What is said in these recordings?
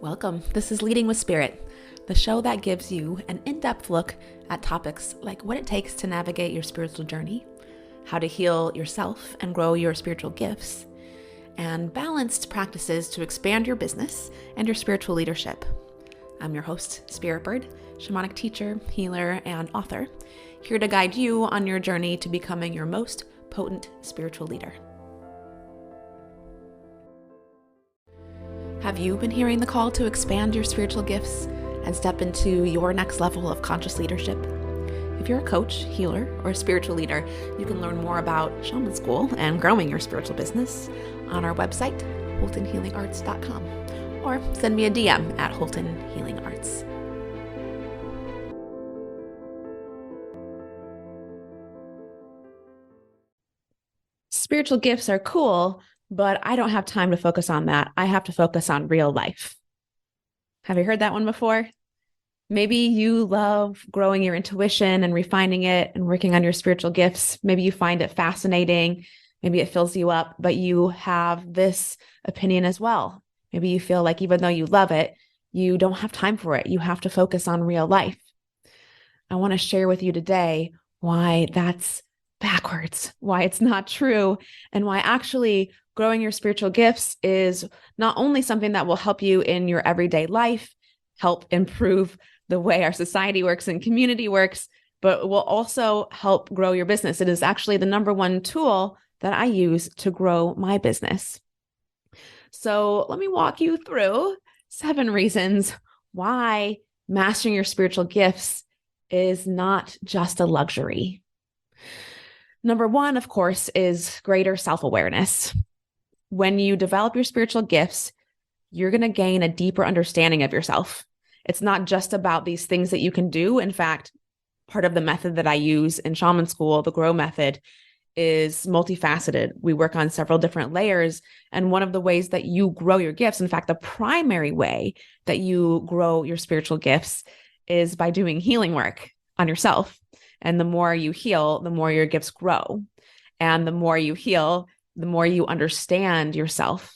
Welcome. This is Leading with Spirit, the show that gives you an in-depth look at topics like what it takes to navigate your spiritual journey, how to heal yourself and grow your spiritual gifts, and balanced practices to expand your business and your spiritual leadership. I'm your host, Spirit Bird, shamanic teacher, healer, and author, here to guide you on your journey to becoming your most potent spiritual leader. Have you been hearing the call to expand your spiritual gifts and step into your next level of conscious leadership? If you're a coach, healer, or a spiritual leader, you can learn more about Shaman School and growing your spiritual business on our website, holtonhealingarts.com, or send me a DM at Holton Healing Arts. Spiritual gifts are cool, but I don't have time to focus on that. I have to focus on real life. Have you heard that one before? Maybe you love growing your intuition and refining it and working on your spiritual gifts. Maybe you find it fascinating. Maybe it fills you up, but you have this opinion as well. Maybe you feel like even though you love it, you don't have time for it. You have to focus on real life. I want to share with you today why that's backwards, why it's not true, and why actually growing your spiritual gifts is not only something that will help you in your everyday life, help improve the way our society works and community works, but will also help grow your business. It is actually the number one tool that I use to grow my business. So let me walk you through 7 reasons why mastering your spiritual gifts is not just a luxury. Number 1, of course, is greater self-awareness. When you develop your spiritual gifts, you're going to gain a deeper understanding of yourself. It's not just about these things that you can do. In fact, part of the method that I use in Shaman School, the Grow method, is multifaceted. We work on several different layers. And one of the ways that you grow your gifts, in fact, the primary way that you grow your spiritual gifts is by doing healing work on yourself. And the more you heal, the more your gifts grow. And the more you heal, the more you understand yourself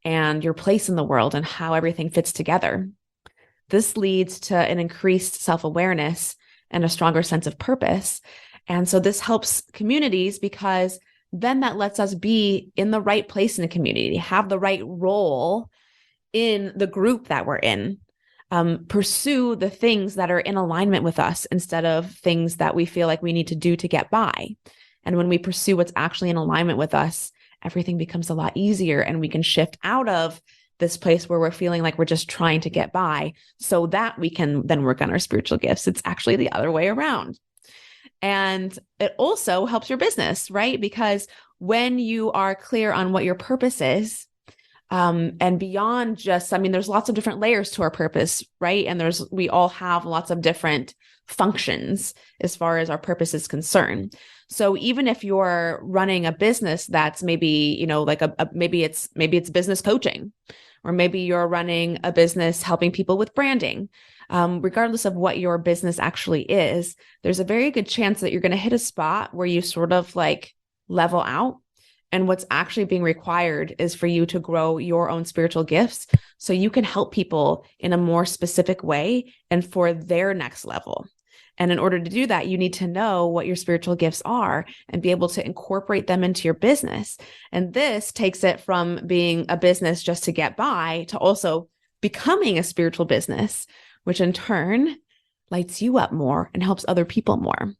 and your place in the world and how everything fits together. This leads to an increased self-awareness and a stronger sense of purpose. And so this helps communities because then that lets us be in the right place in the community, have the right role in the group that we're in. Pursue the things that are in alignment with us instead of things that we feel like we need to do to get by. And when we pursue what's actually in alignment with us, everything becomes a lot easier and we can shift out of this place where we're feeling like we're just trying to get by so that we can then work on our spiritual gifts. It's actually the other way around. And it also helps your business, right? Because when you are clear on what your purpose is, and beyond just, there's lots of different layers to our purpose, right? And we all have lots of different functions as far as our purpose is concerned. So even if you're running a business that's maybe, maybe it's business coaching, or maybe you're running a business helping people with branding, regardless of what your business actually is, there's a very good chance that you're going to hit a spot where you sort of like level out. And what's actually being required is for you to grow your own spiritual gifts so you can help people in a more specific way and for their next level. And in order to do that, you need to know what your spiritual gifts are and be able to incorporate them into your business. And this takes it from being a business just to get by to also becoming a spiritual business, which in turn lights you up more and helps other people more.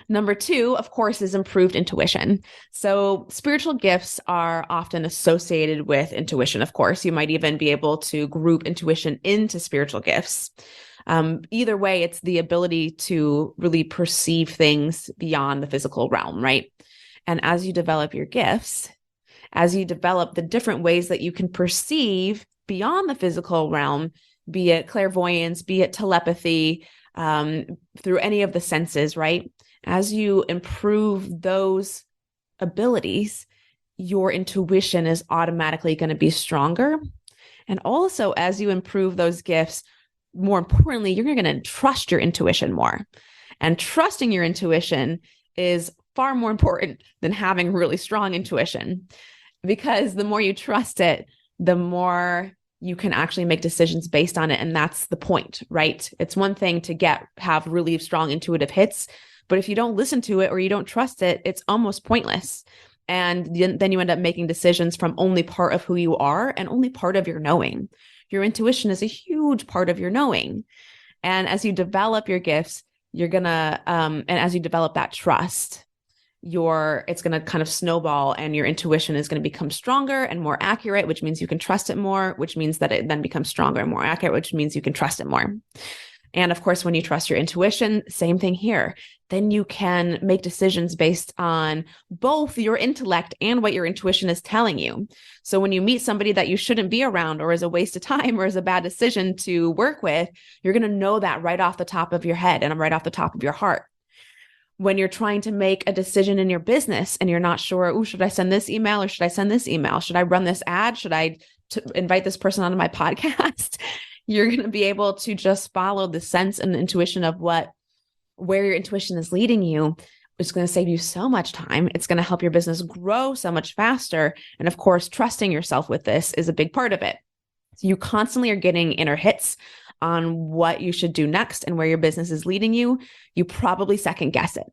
Number 2, of course, is improved intuition. So spiritual gifts are often associated with intuition. Of course, you might even be able to group intuition into spiritual gifts. Either way, it's the ability to really perceive things beyond the physical realm, right? And as you develop your gifts, as you develop the different ways that you can perceive beyond the physical realm, be it clairvoyance, be it telepathy, through any of the senses, right? As you improve those abilities, your intuition is automatically going to be stronger. And also, as you improve those gifts, more importantly, you're going to trust your intuition more. And trusting your intuition is far more important than having really strong intuition, because the more you trust it, the more you can actually make decisions based on it. And that's the point, right? It's one thing to have really strong intuitive hits, but if you don't listen to it or you don't trust it, it's almost pointless. And then you end up making decisions from only part of who you are and only part of your knowing. Your intuition is a huge part of your knowing. And as you develop your gifts, and as you develop that trust, it's going to kind of snowball, and your intuition is going to become stronger and more accurate, which means you can trust it more, which means that it then becomes stronger and more accurate, which means you can trust it more. And of course, when you trust your intuition, same thing here. Then you can make decisions based on both your intellect and what your intuition is telling you. So when you meet somebody that you shouldn't be around, or is a waste of time, or is a bad decision to work with, you're going to know that right off the top of your head and right off the top of your heart. When you're trying to make a decision in your business and you're not sure, should I send this email or should I send this email? Should I run this ad? Should I invite this person onto my podcast? You're going to be able to just follow the sense and the intuition of where your intuition is leading you. It's going to save you so much time. It's going to help your business grow so much faster. And of course, trusting yourself with this is a big part of it. So you constantly are getting inner hits on what you should do next and where your business is leading you. You probably second guess it.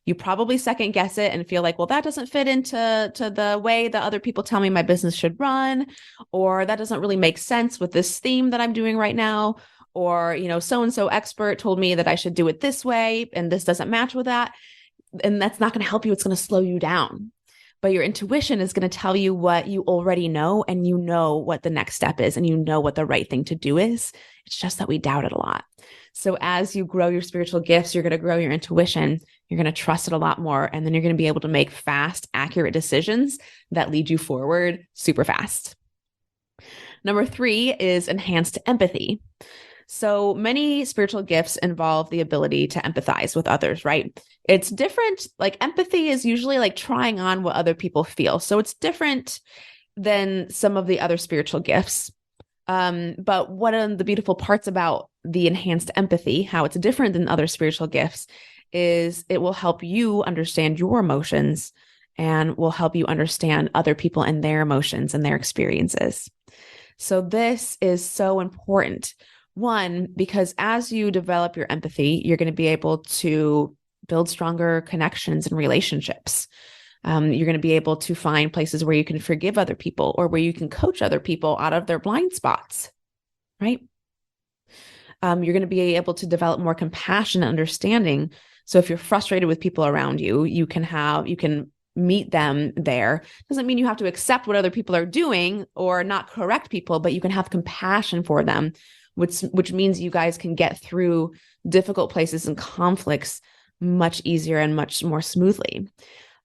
And feel like, well, that doesn't fit into the way that other people tell me my business should run, or that doesn't really make sense with this theme that I'm doing right now, or, so-and-so expert told me that I should do it this way, and this doesn't match with that. And that's not going to help you. It's going to slow you down. But your intuition is going to tell you what you already know, and you know what the next step is, and you know what the right thing to do is. It's just that we doubt it a lot. So as you grow your spiritual gifts, you're going to grow your intuition. You're going to trust it a lot more. And then you're going to be able to make fast, accurate decisions that lead you forward super fast. Number 3 is enhanced empathy. So many spiritual gifts involve the ability to empathize with others, right? It's different. Like empathy is usually like trying on what other people feel. So it's different than some of the other spiritual gifts. But one of the beautiful parts about the enhanced empathy, how it's different than other spiritual gifts, is it will help you understand your emotions and will help you understand other people and their emotions and their experiences. So this is so important. One, because as you develop your empathy, you're going to be able to build stronger connections and relationships. You're going to be able to find places where you can forgive other people, or where you can coach other people out of their blind spots, right? You're going to be able to develop more compassion and understanding. So if you're frustrated with people around you, you can meet them there. Doesn't mean you have to accept what other people are doing or not correct people, but you can have compassion for them, which means you guys can get through difficult places and conflicts much easier and much more smoothly.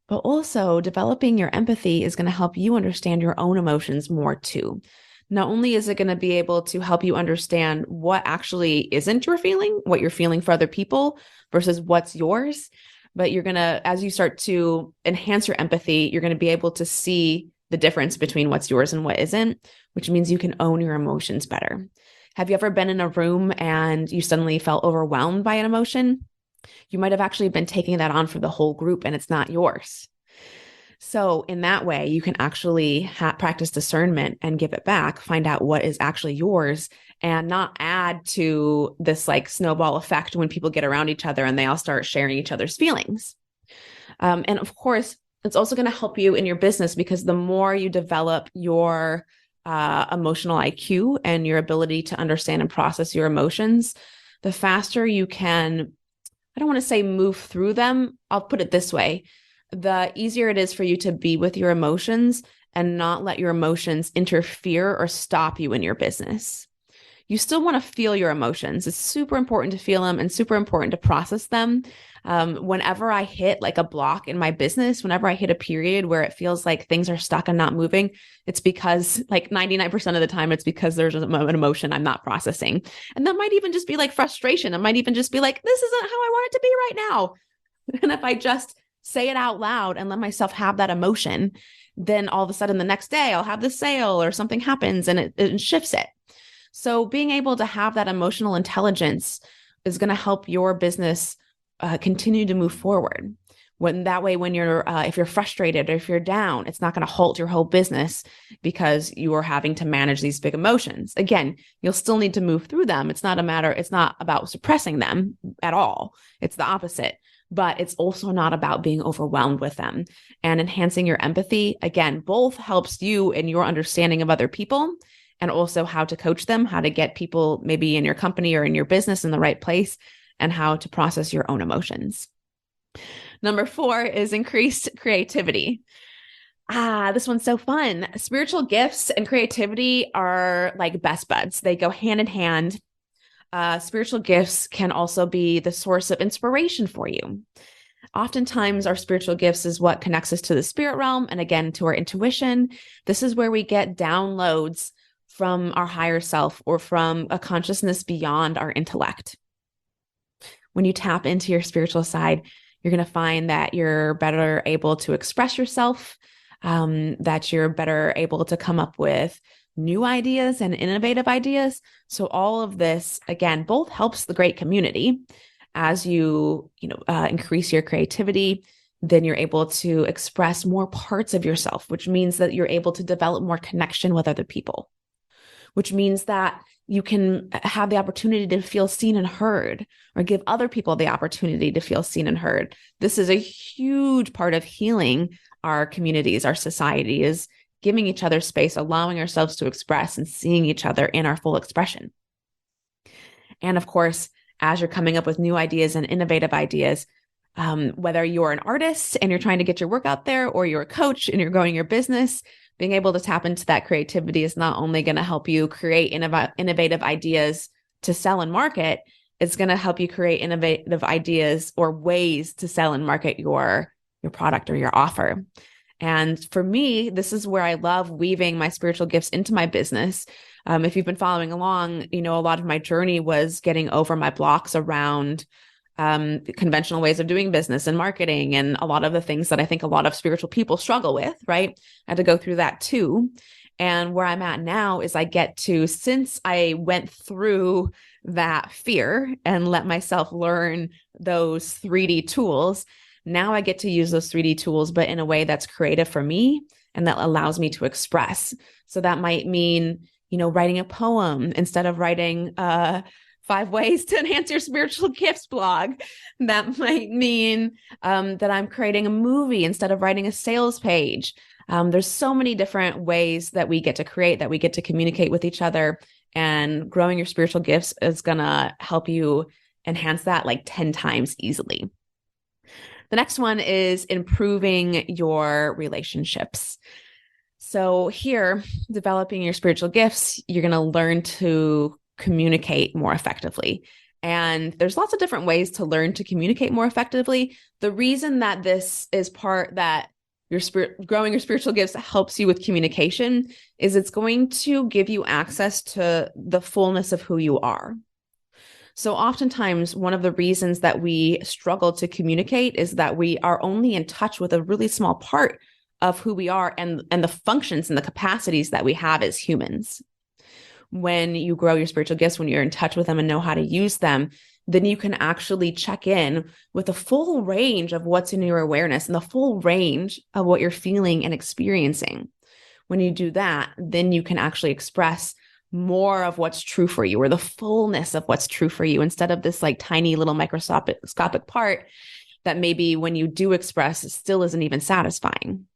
But also, developing your empathy is going to help you understand your own emotions more too. Not only is it going to be able to help you understand what actually isn't your feeling, what you're feeling for other people versus what's yours, but you're going to, as you start to enhance your empathy, you're going to be able to see the difference between what's yours and what isn't, which means you can own your emotions better. Have you ever been in a room and you suddenly felt overwhelmed by an emotion? You might have actually been taking that on for the whole group and it's not yours. So in that way, you can actually practice discernment and give it back, find out what is actually yours, and not add to this like snowball effect when people get around each other and they all start sharing each other's feelings. And of course, it's also going to help you in your business, because the more you develop your emotional IQ and your ability to understand and process your emotions, the faster you can, I don't want to say move through them. I'll put it this way. The easier it is for you to be with your emotions and not let your emotions interfere or stop you in your business. You still want to feel your emotions. It's super important to feel them and super important to process them. Whenever I hit like a block in my business, whenever I hit a period where it feels like things are stuck and not moving, it's because like 99% of the time, it's because there's an emotion I'm not processing. And that might even just be like frustration. It might even just be like, this isn't how I want it to be right now. And if I just say it out loud and let myself have that emotion, then all of a sudden the next day I'll have this sale or something happens and it shifts it. So being able to have that emotional intelligence is going to help your business continue to move forward. When that way, when you're, if you're frustrated or if you're down, it's not going to halt your whole business because you are having to manage these big emotions. Again, you'll still need to move through them. It's not about suppressing them at all. It's the opposite. But it's also not about being overwhelmed with them. And enhancing your empathy, again, both helps you in your understanding of other people and also how to coach them, how to get people maybe in your company or in your business in the right place, and how to process your own emotions. Number 4 is increased creativity. This one's so fun. Spiritual gifts and creativity are like best buds. They go hand in hand. Spiritual gifts can also be the source of inspiration for you. Oftentimes, our spiritual gifts is what connects us to the spirit realm and again, to our intuition. This is where we get downloads from our higher self or from a consciousness beyond our intellect. When you tap into your spiritual side, you're going to find that you're better able to express yourself, that you're better able to come up with new ideas and innovative ideas. So all of this, again, both helps the great community as you increase your creativity. Then you're able to express more parts of yourself, which means that you're able to develop more connection with other people, which means that you can have the opportunity to feel seen and heard, or give other people the opportunity to feel seen and heard. This is a huge part of healing our communities, our society, is giving each other space, allowing ourselves to express and seeing each other in our full expression. And of course, as you're coming up with new ideas and innovative ideas, whether you're an artist and you're trying to get your work out there, or you're a coach and you're growing your business, being able to tap into that creativity is not only going to help you create innovative ideas to sell and market, it's going to help you create innovative ideas or ways to sell and market your product or your offer. And for me, this is where I love weaving my spiritual gifts into my business. If you've been following along, a lot of my journey was getting over my blocks around conventional ways of doing business and marketing, and a lot of the things that I think a lot of spiritual people struggle with, right? I had to go through that too. And where I'm at now is I get to, since I went through that fear and let myself learn those 3D tools, now I get to use those 3D tools, but in a way that's creative for me and that allows me to express. So that might mean, writing a poem instead of writing 5 ways to enhance your spiritual gifts blog. That might mean that I'm creating a movie instead of writing a sales page. There's so many different ways that we get to create, that we get to communicate with each other, and growing your spiritual gifts is going to help you enhance that like 10 times easily. The next one is improving your relationships. So here, developing your spiritual gifts, you're going to learn to communicate more effectively. And there's lots of different ways to learn to communicate more effectively. The reason that this is part that growing your spiritual gifts helps you with communication is it's going to give you access to the fullness of who you are. So oftentimes, one of the reasons that we struggle to communicate is that we are only in touch with a really small part of who we are and the functions and the capacities that we have as humans. When you grow your spiritual gifts, when you're in touch with them and know how to use them, then you can actually check in with the full range of what's in your awareness and the full range of what you're feeling and experiencing. When you do that, then you can actually express more of what's true for you, or the fullness of what's true for you, instead of this like tiny little microscopic part that maybe when you do express, it still isn't even satisfying,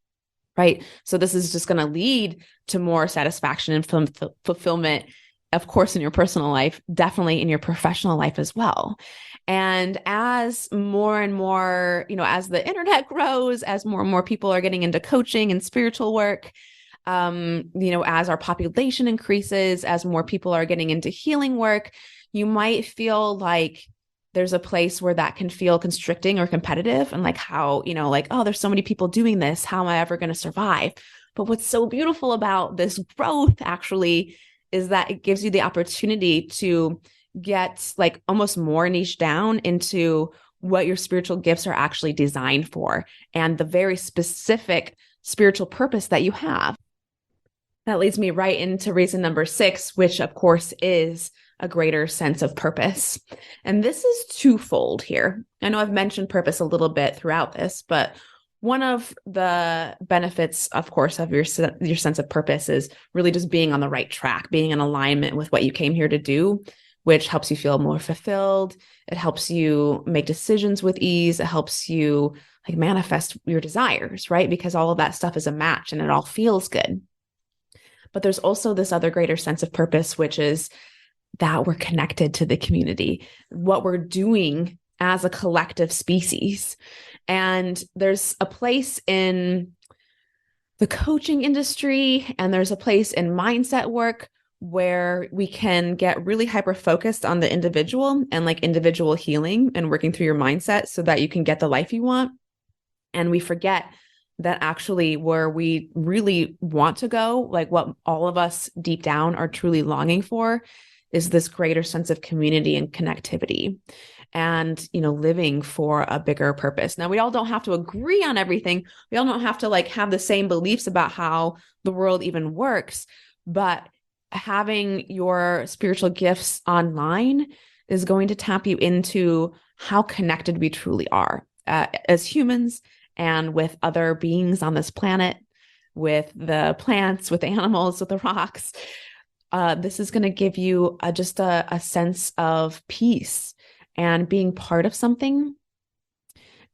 right? So this is just going to lead to more satisfaction and fulfillment, of course, in your personal life, definitely in your professional life as well. And as more and more, as the internet grows, as more and more people are getting into coaching and spiritual work, as our population increases, as more people are getting into healing work, you might feel like there's a place where that can feel constricting or competitive, and like how, oh, there's so many people doing this. How am I ever going to survive? But what's so beautiful about this growth actually is that it gives you the opportunity to get like almost more niche down into what your spiritual gifts are actually designed for and the very specific spiritual purpose that you have. That leads me right into reason number 6, which of course is a greater sense of purpose. And this is twofold here. I know I've mentioned purpose a little bit throughout this, but one of the benefits, of course, of your sense of purpose is really just being on the right track, being in alignment with what you came here to do, which helps you feel more fulfilled. It helps you make decisions with ease. It helps you like manifest your desires, right? Because all of that stuff is a match and it all feels good. But there's also this other greater sense of purpose, which is that we're connected to the community, what we're doing as a collective species. And there's a place in the coaching industry and there's a place in mindset work where we can get really hyper-focused on the individual and like individual healing and working through your mindset so that you can get the life you want. And we forget that actually where we really want to go, like what all of us deep down are truly longing for, is this greater sense of community and connectivity and, living for a bigger purpose. Now, we all don't have to agree on everything. We all don't have to like have the same beliefs about how the world even works, but having your spiritual gifts online is going to tap you into how connected we truly are as humans and with other beings on this planet, with the plants, with the animals, with the rocks. This is going to give you just a sense of peace and being part of something.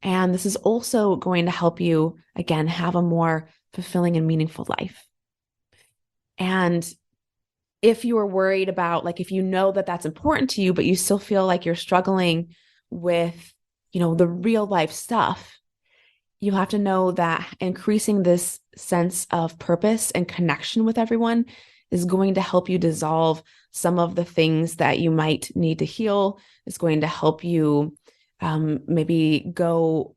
And this is also going to help you, again, have a more fulfilling and meaningful life. And if you are worried about, like, if you know that that's important to you, but you still feel like you're struggling with, the real life stuff, you have to know that increasing this sense of purpose and connection with everyone is going to help you dissolve some of the things that you might need to heal. It's going to help you maybe go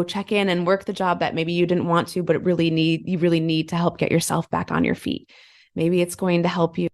check in and work the job that maybe you didn't want to, but you really need to help get yourself back on your feet. Maybe it's going to help you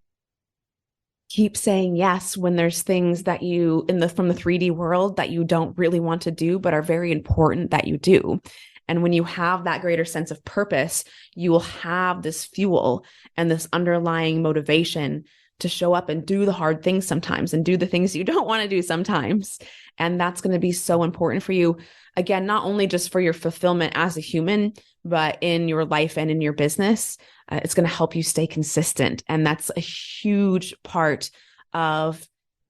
keep saying yes when there's things that you from the 3D world that you don't really want to do, but are very important that you do. And when you have that greater sense of purpose, you will have this fuel and this underlying motivation to show up and do the hard things sometimes and do the things you don't want to do sometimes. And that's going to be so important for you. Again, not only just for your fulfillment as a human, but in your life and in your business. It's going to help you stay consistent. And that's a huge part of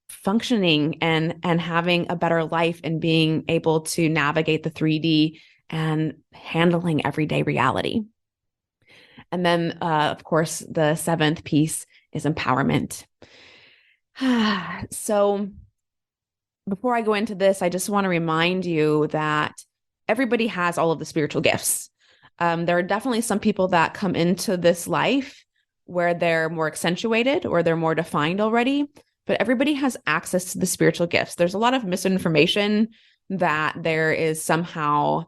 functioning and having a better life and being able to navigate the 3D and handling everyday reality. And then, of course, the seventh piece is empowerment. So before I go into this, I just want to remind you that everybody has all of the spiritual gifts. There are definitely some people that come into this life where they're more accentuated or they're more defined already, but everybody has access to the spiritual gifts. There's a lot of misinformation that there is somehow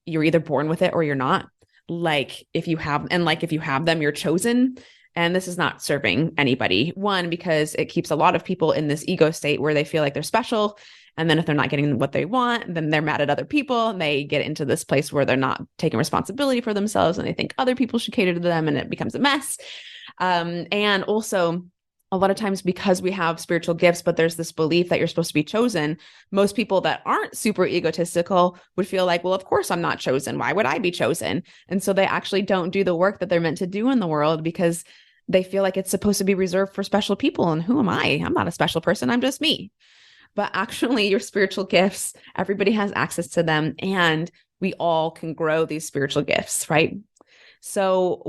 you're either born with it or you're not. Like if you have them, you're chosen. And this is not serving anybody. One, because it keeps a lot of people in this ego state where they feel like they're special. And then if they're not getting what they want, then they're mad at other people and they get into this place where they're not taking responsibility for themselves and they think other people should cater to them and it becomes a mess. And also a lot of times because we have spiritual gifts, but there's this belief that you're supposed to be chosen, most people that aren't super egotistical would feel like, well, of course I'm not chosen. Why would I be chosen? And so they actually don't do the work that they're meant to do in the world because they feel like it's supposed to be reserved for special people. And who am I? I'm not a special person. I'm just me. But actually your spiritual gifts, everybody has access to them and we all can grow these spiritual gifts, right? So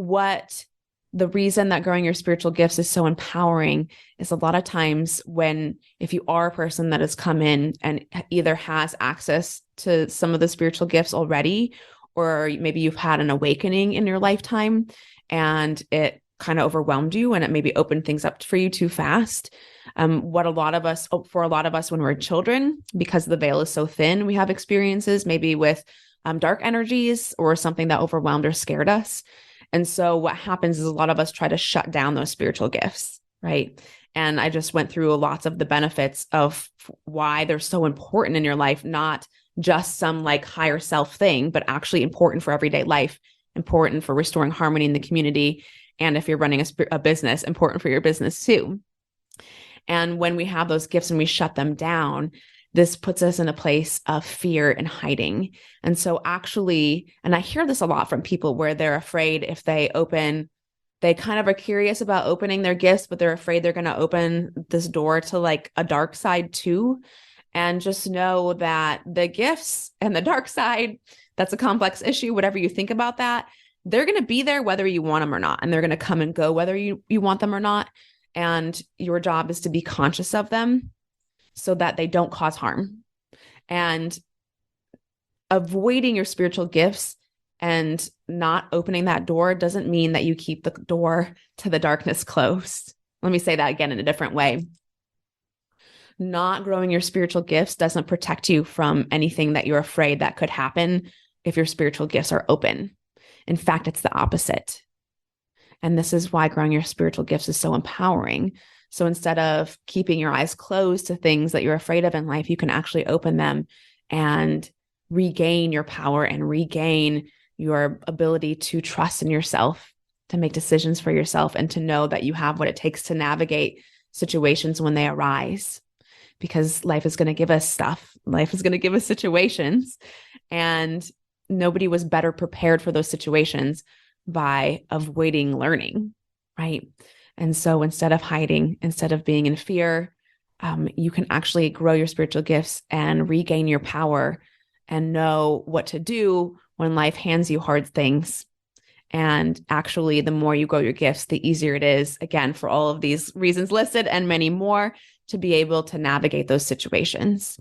the reason that growing your spiritual gifts is so empowering is a lot of times if you are a person that has come in and either has access to some of the spiritual gifts already, or maybe you've had an awakening in your lifetime and it kind of overwhelmed you and it maybe opened things up for you too fast. For a lot of us when we're children, because the veil is so thin, we have experiences maybe with dark energies or something that overwhelmed or scared us. And so what happens is a lot of us try to shut down those spiritual gifts, right? And I just went through lots of the benefits of why they're so important in your life, not just some like higher self thing, but actually important for everyday life, important for restoring harmony in the community. And if you're running a business, important for your business too. And when we have those gifts and we shut them down, this puts us in a place of fear and hiding. And so actually, and I hear this a lot from people where they're afraid if they open, they kind of are curious about opening their gifts, but they're afraid they're going to open this door to like a dark side too. And just know that the gifts and the dark side, that's a complex issue, whatever you think about that, they're going to be there whether you want them or not. And they're going to come and go whether you want them or not. And your job is to be conscious of them so that they don't cause harm. And avoiding your spiritual gifts and not opening that door doesn't mean that you keep the door to the darkness closed. Let me say that again in a different way. Not growing your spiritual gifts doesn't protect you from anything that you're afraid that could happen if your spiritual gifts are open. In fact, it's the opposite. And this is why growing your spiritual gifts is so empowering. So instead of keeping your eyes closed to things that you're afraid of in life, you can actually open them and regain your power and regain your ability to trust in yourself, to make decisions for yourself, and to know that you have what it takes to navigate situations when they arise. Because life is going to give us stuff. Life is going to give us situations. And nobody was better prepared for those situations by avoiding learning, right? And so instead of hiding, instead of being in fear, you can actually grow your spiritual gifts and regain your power and know what to do when life hands you hard things. And actually, the more you grow your gifts, the easier it is, again, for all of these reasons listed and many more, to be able to navigate those situations.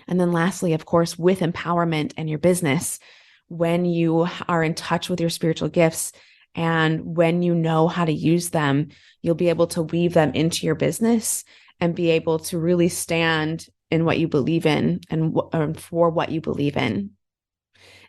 And then lastly, of course, with empowerment and your business, when you are in touch with your spiritual gifts and when you know how to use them, you'll be able to weave them into your business and be able to really stand in what you believe in and for what you believe in,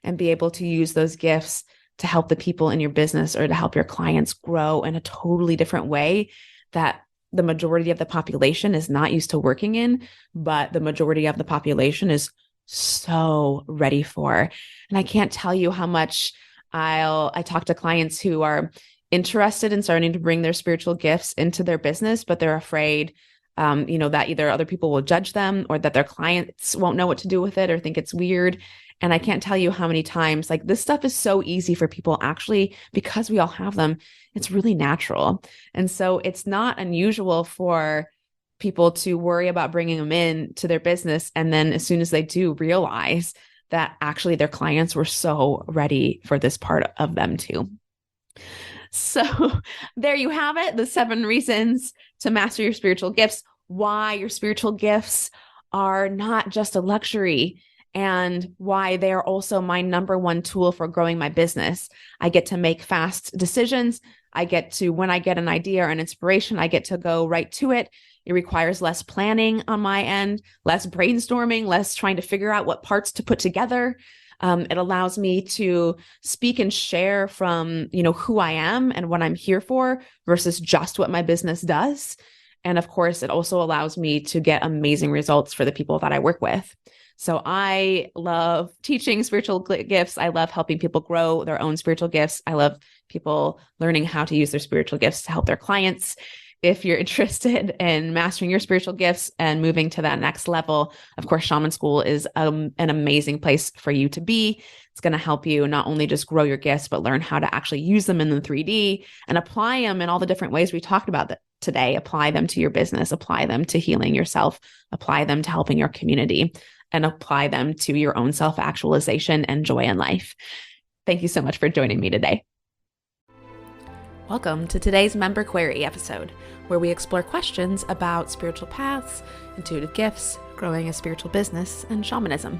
and be able to use those gifts to help the people in your business or to help your clients grow in a totally different way that the majority of the population is not used to working in, but the majority of the population is so ready for. And I can't tell you how much I talk to clients who are interested in starting to bring their spiritual gifts into their business, but they're afraid, that either other people will judge them or that their clients won't know what to do with it or think it's weird. And I can't tell you how many times, like, this stuff is so easy for people, actually, because we all have them. It's really natural. And so it's not unusual for people to worry about bringing them in to their business. And then as soon as they do, realize that actually their clients were so ready for this part of them too. So there you have it, the 7 reasons to master your spiritual gifts, why your spiritual gifts are not just a luxury, and why they are also my number one tool for growing my business. I get to make fast decisions. I get to, when I get an idea or an inspiration, I get to go right to it. It requires less planning on my end, less brainstorming, less trying to figure out what parts to put together. It allows me to speak and share from, who I am and what I'm here for versus just what my business does. And of course, it also allows me to get amazing results for the people that I work with. So I love teaching spiritual gifts. I love helping people grow their own spiritual gifts. I love people learning how to use their spiritual gifts to help their clients. If you're interested in mastering your spiritual gifts and moving to that next level, of course, Shaman School is an amazing place for you to be. It's going to help you not only just grow your gifts, but learn how to actually use them in the 3D and apply them in all the different ways we talked about today. Apply them to your business, apply them to healing yourself, apply them to helping your community, and apply them to your own self-actualization and joy in life. Thank you so much for joining me today. Welcome to today's Member Query episode, where we explore questions about spiritual paths, intuitive gifts, growing a spiritual business, and shamanism.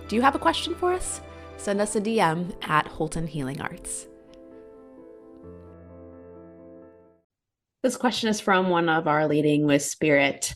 Do you have a question for us? Send us a DM at Holton Healing Arts. This question is from one of our Leading with Spirit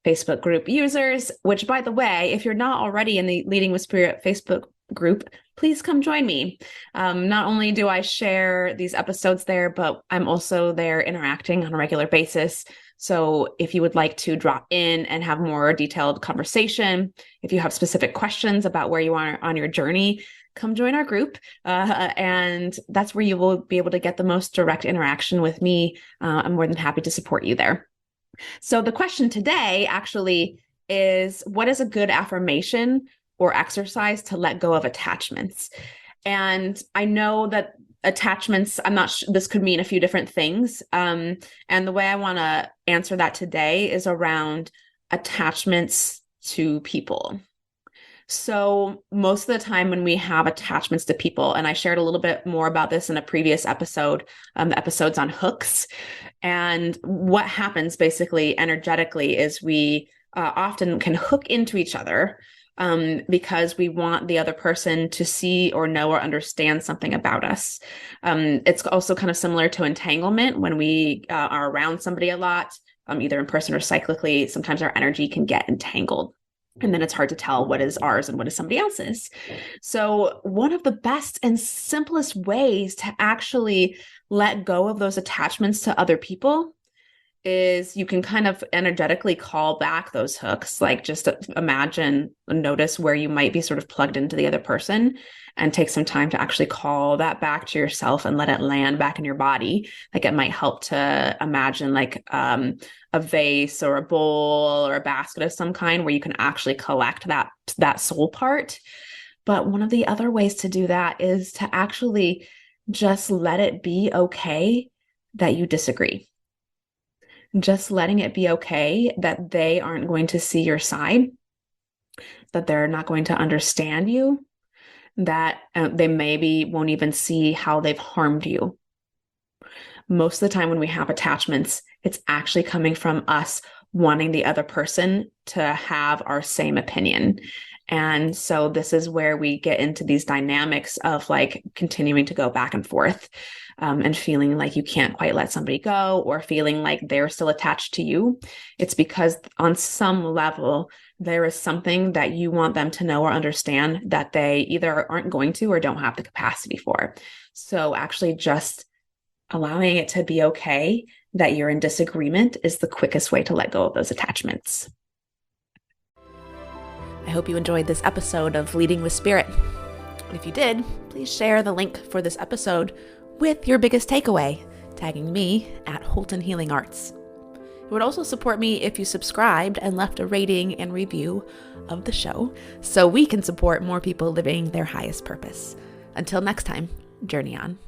Facebook group users, which, by the way, if you're not already in the Leading with Spirit Facebook group, please come join me. Not only do I share these episodes there, but I'm also there interacting on a regular basis. So if you would like to drop in and have more detailed conversation, if you have specific questions about where you are on your journey, come join our group. And that's where you will be able to get the most direct interaction with me. I'm more than happy to support you there. So the question today actually is, what is a good affirmation or exercise to let go of attachments? And I know that attachments, I'm not sure, this could mean a few different things. And the way I want to answer that today is around attachments to people. So most of the time when we have attachments to people, and I shared a little bit more about this in a previous episode, the episodes on hooks. And what happens basically energetically is we often can hook into each other because we want the other person to see or know or understand something about us. It's also kind of similar to entanglement when we are around somebody a lot, either in person or cyclically. Sometimes our energy can get entangled. And then it's hard to tell what is ours and what is somebody else's. So, one of the best and simplest ways to actually let go of those attachments to other people is you can kind of energetically call back those hooks. Like just imagine, notice where you might be sort of plugged into the other person and take some time to actually call that back to yourself and let it land back in your body. Like it might help to imagine like a vase or a bowl or a basket of some kind where you can actually collect that soul part. But one of the other ways to do that is to actually just let it be okay that you disagree. Just letting it be okay that they aren't going to see your side, that they're not going to understand you, that they maybe won't even see how they've harmed you. Most of the time when we have attachments, it's actually coming from us wanting the other person to have our same opinion. And so this is where we get into these dynamics of like continuing to go back and forth and feeling like you can't quite let somebody go or feeling like they're still attached to you. It's because on some level, there is something that you want them to know or understand that they either aren't going to or don't have the capacity for. So actually just allowing it to be okay that you're in disagreement is the quickest way to let go of those attachments. I hope you enjoyed this episode of Leading with Spirit. If you did, please share the link for this episode with your biggest takeaway, tagging me at Holton Healing Arts. It would also support me if you subscribed and left a rating and review of the show so we can support more people living their highest purpose. Until next time, journey on.